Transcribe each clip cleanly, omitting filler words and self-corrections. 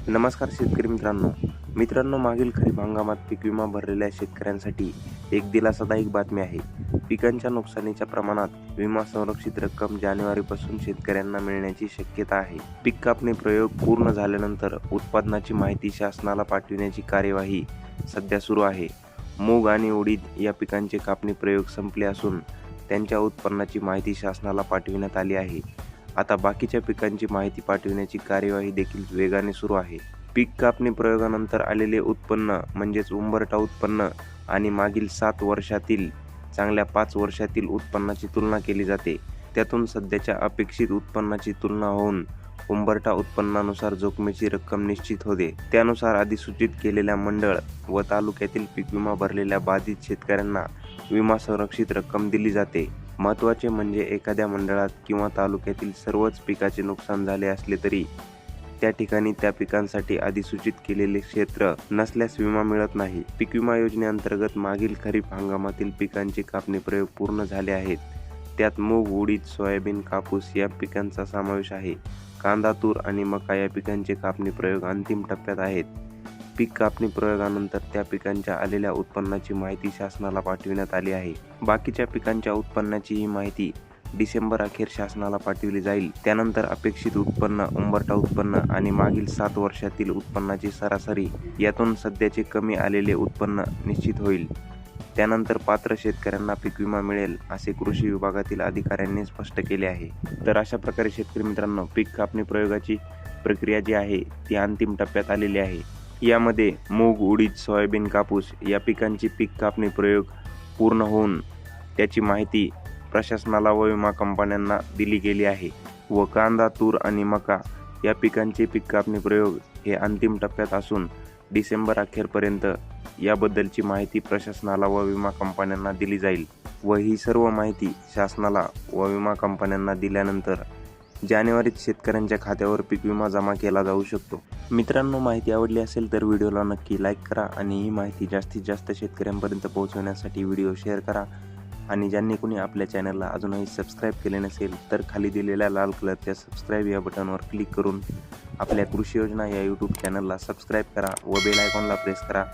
नमस्कार शेतकरी मित्रांनो, मागील खरीप हंगामात पीक विमा भरलेल्या शेतकऱ्यांसाठी एक दिलासादायक बातमी आहे. पिकांच्या नुकसानीच्या प्रमाणात विमा संरक्षित रक्कम जानेवारीपासून शेतकऱ्यांना मिळण्याची शक्यता आहे. पीक कापणी प्रयोग पूर्ण झाल्यानंतर उत्पादनाची माहिती शासनाला पाठविण्याची कार्यवाही सध्या सुरू आहे. मूग आणि उडीद या पिकांचे कापणी प्रयोग संपले असून त्यांच्या उत्पन्नाची माहिती शासनाला पाठविण्यात आली आहे. आता बाकीच्या पिकांची माहिती पाठविण्याची कार्यवाही देखील वेगाने सुरू आहे. पीक कापणी प्रयोगानंतर आलेले उत्पन्न म्हणजेच उंबरठा उत्पन्न आणि मागील 7 वर्षातील चांगल्या 5 वर्षातील उत्पन्नाची तुलना केली जाते. त्यातून सध्याच्या अपेक्षित उत्पन्नाची तुलना होऊन उंबरठा उत्पन्नानुसार जोखमीची रक्कम निश्चित होते. त्यानुसार अधिसूचित केलेल्या मंडळ व तालुक्यातील पीक विमा भरलेल्या बाधित शेतकऱ्यांना विमा संरक्षित रक्कम दिली जाते. महत्त्वाचे म्हणजे एखाद्या मंडळात किंवा तालुक्यातील सर्वच पिकाचे नुकसान झाले असले तरी त्या ठिकाणी त्या पिकांसाठी अधिसूचित केलेले क्षेत्र नसल्यास विमा मिळत नाही. पीक विमा योजनेअंतर्गत मागील खरीप हंगामातील पिकांचे कापणी प्रयोग पूर्ण झाले आहेत. त्यात मूग, उडीद, सोयाबीन, कापूस या पिकांचा समावेश आहे. कांदा, तूर आणि मका या पिकांचे कापणी प्रयोग अंतिम टप्प्यात आहेत. पीक कापणी प्रयोगानंतर त्या पिकांच्या आलेल्या उत्पन्नाची माहिती शासनाला पाठविण्यात आली आहे. बाकीच्या पिकांच्या उत्पन्नाची ही माहिती डिसेंबर अखेर शासनाला पाठविली जाईल. त्यानंतर अपेक्षित उत्पन्न, उंबरठा उत्पन्न आणि मागील 7 वर्षातील उत्पन्नाची सरासरी यातून सध्याचे कमी आलेले उत्पन्न निश्चित होईल. त्यानंतर पात्र शेतकऱ्यांना पीक विमा मिळेल असे कृषी विभागातील अधिकाऱ्यांनी स्पष्ट केले आहे. तर अशा प्रकारे शेतकरी मित्रांनो, पीक कापणी प्रयोगाची प्रक्रिया जी आहे ती अंतिम टप्प्यात आलेली आहे. यामध्ये मूग, उडीद, सोयाबीन, कापूस या पिकांची पीक कापणी प्रयोग पूर्ण होऊन त्याची माहिती प्रशासनाला व विमा कंपन्यांना दिली गेली आहे व कांदा, तूर आणि मका या पिकांचे पीक कापणी प्रयोग हे अंतिम टप्प्यात असून डिसेंबर अखेरपर्यंत याबद्दलची माहिती प्रशासनाला व विमा कंपन्यांना दिली जाईल व ही सर्व माहिती शासनाला व विमा कंपन्यांना दिल्यानंतर जानेवारीत शेतकऱ्यांच्या खात्यावर पीक विमा जमा केला जाऊ शकतो. मित्रांनो, माहिती आवडली असेल तर व्हिडिओला नक्की लाईक करा आणि ही माहिती जास्तीत जास्त शेतकऱ्यांपर्यंत पोहोचवण्यासाठी व्हिडिओ शेअर करा. आणि ज्यांनी कोणी आपल्या चॅनलला अजूनही सबस्क्राईब केले नसेल तर खाली दिलेल्या लाल कलरच्या सबस्क्राईब या बटनवर क्लिक करून आपल्या कृषी योजना या यूट्यूब चॅनलला सबस्क्राईब करा व बेल आयकॉनला प्रेस करा.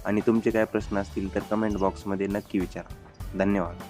आणि तुमचे काय प्रश्न असतील तर कमेंट बॉक्समध्ये नक्की विचारा. धन्यवाद.